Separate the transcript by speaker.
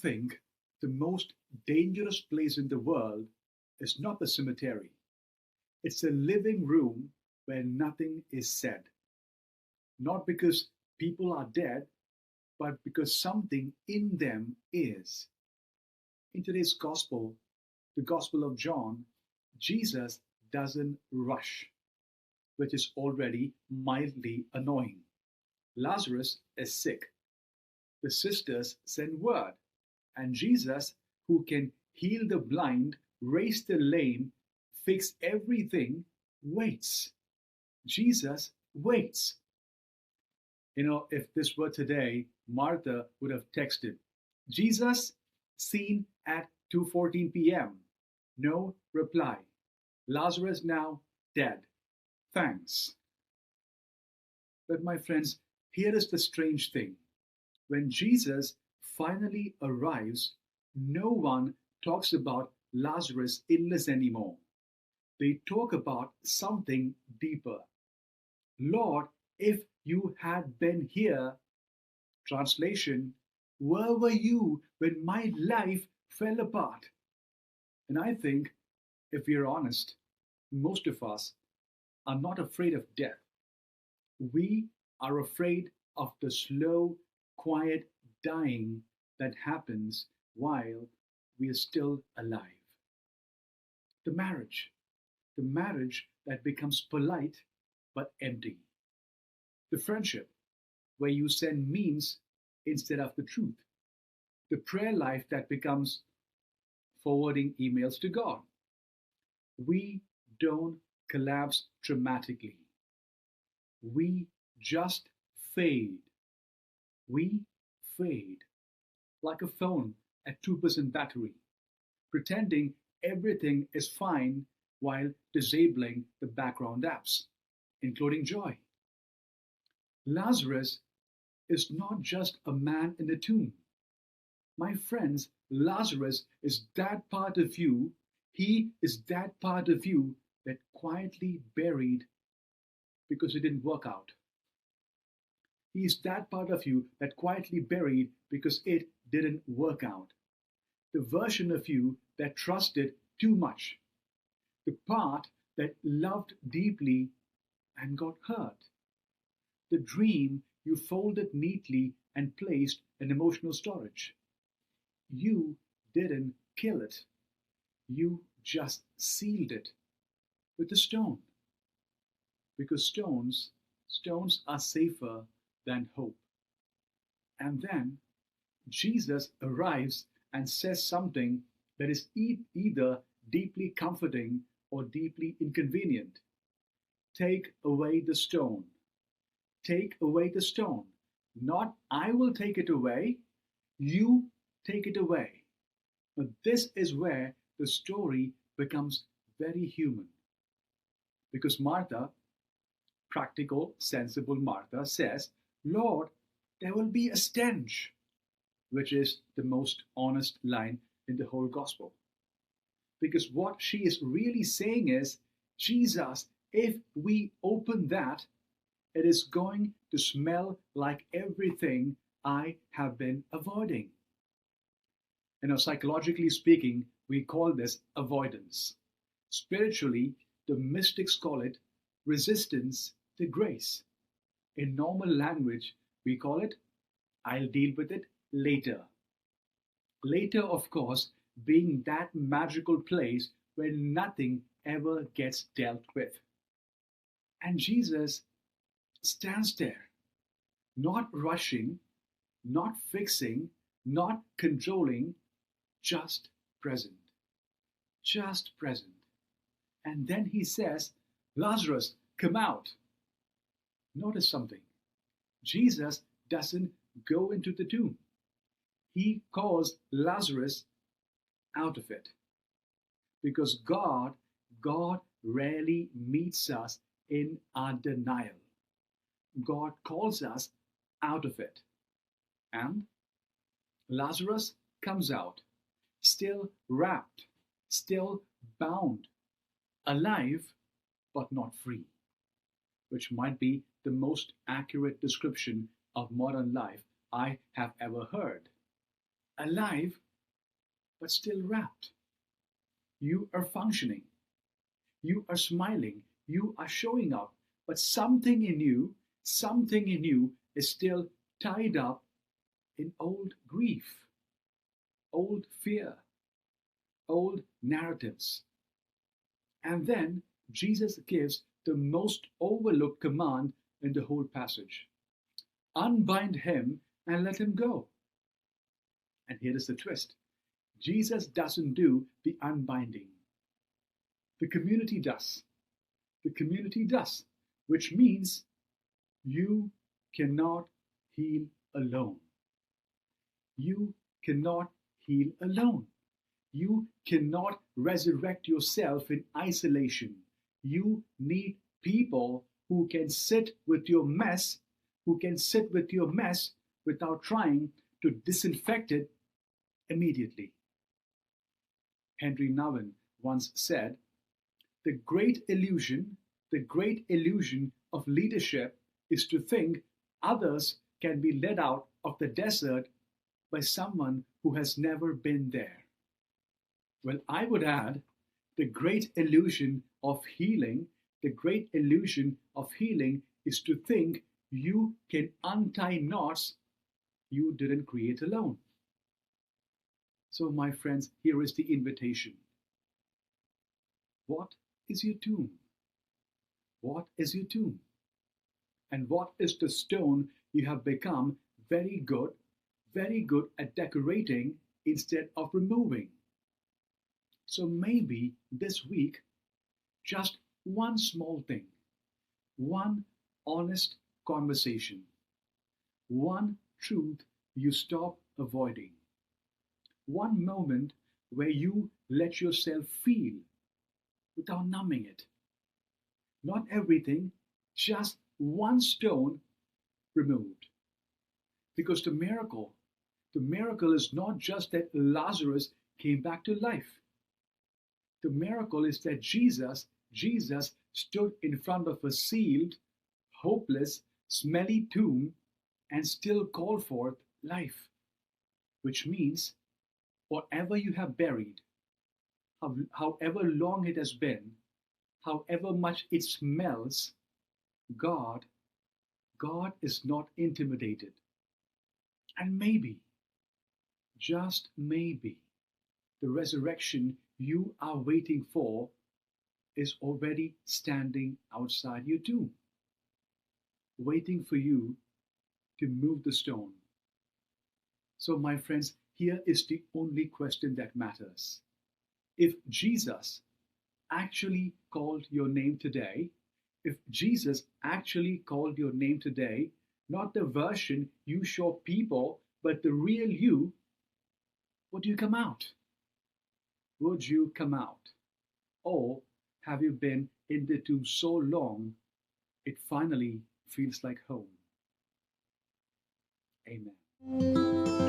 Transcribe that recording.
Speaker 1: think the most dangerous place in the world is not the cemetery. It's a living room where nothing is said. Not because people are dead, but because something in them is. In today's gospel, the Gospel of John, Jesus doesn't rush, which is already mildly annoying. Lazarus is sick. The sisters send word, and Jesus, who can heal the blind, raise the lame, fix everything, waits. Jesus waits. If this were today, Martha would have texted, Jesus, seen at 2:14 p.m. No reply. Lazarus now dead. Thanks. But my friends, here is the strange thing. When Jesus finally arrives, no one talks about Lazarus' illness anymore. They talk about something deeper. Lord, if you had been here, translation, where were you when my life fell apart? And I think, if we're honest, most of us are not afraid of death. We are afraid of the slow, quiet dying that happens while we are still alive. The marriage that becomes polite but empty. The friendship where you send memes instead of the truth. The prayer life that becomes forwarding emails to God. We don't collapse dramatically. We just fade. We fade like a phone at 2% battery, pretending everything is fine while disabling the background apps, including joy. Lazarus is not just a man in the tomb. My friends, Lazarus is that part of you, he is that part of you that quietly buried because it didn't work out. He is that part of you that quietly buried because it didn't work out. The version of you that trusted too much. The part that loved deeply and got hurt. The dream you folded neatly and placed in emotional storage. You didn't kill it. You just sealed it with a stone. Because stones are safer than hope. And then Jesus arrives and says something that is either deeply comforting or deeply inconvenient. Take away the stone. Take away the stone. Not I will take it away, you take it away. But this is where the story becomes very human. Because Martha, practical, sensible Martha, says, Lord, there will be a stench, which is the most honest line in the whole gospel. Because what she is really saying is, Jesus, if we open that, it is going to smell like everything I have been avoiding. Psychologically speaking, we call this avoidance. Spiritually, the mystics call it resistance to grace. In normal language, we call it, I'll deal with it later. Later, of course, being that magical place where nothing ever gets dealt with. And Jesus stands there, not rushing, not fixing, not controlling, just present. Just present. And then he says, Lazarus, come out. Notice something. Jesus doesn't go into the tomb. He calls Lazarus out of it. Because God rarely meets us in our denial. God calls us out of it. And Lazarus comes out, still wrapped, still bound, alive, but not free, which might be the most accurate description of modern life I have ever heard. alive but still wrapped. You are functioning, you are smiling, you are showing up, but something in you is still tied up in old grief, old fear, old narratives. And then Jesus gives the most overlooked command in the whole passage: unbind him and let him go. And here is the twist: Jesus doesn't do the unbinding, the community does. The community does, which means you cannot heal alone. You cannot heal alone. You cannot resurrect yourself in isolation. You need people who can sit with your mess, without trying to disinfect it immediately. Henry Nouwen once said, the great illusion of leadership is to think others can be led out of the desert by someone who has never been there. Well, I would add, the great illusion of healing, is to think you can untie knots you didn't create alone. So, my friends, here is the invitation. What is your tomb? What is your tomb? And what is the stone you have become very good at decorating instead of removing? So maybe this week, just one small thing, one honest conversation, one truth you stop avoiding, one moment where you let yourself feel without numbing it. Not everything, just one stone removed. Because the miracle is not just that Lazarus came back to life. The miracle is that Jesus stood in front of a sealed, hopeless, smelly tomb and still called forth life. Which means, whatever you have buried, however long it has been, however much it smells, God is not intimidated. And maybe, just maybe, the resurrection you are waiting for is already standing outside your tomb, waiting for you to move the stone. So, my friends, here is the only question that matters. If Jesus actually called your name today, not the version you show people, but the real you, would you come out? Would you come out? Or have you been in the tomb so long, it finally feels like home? Amen.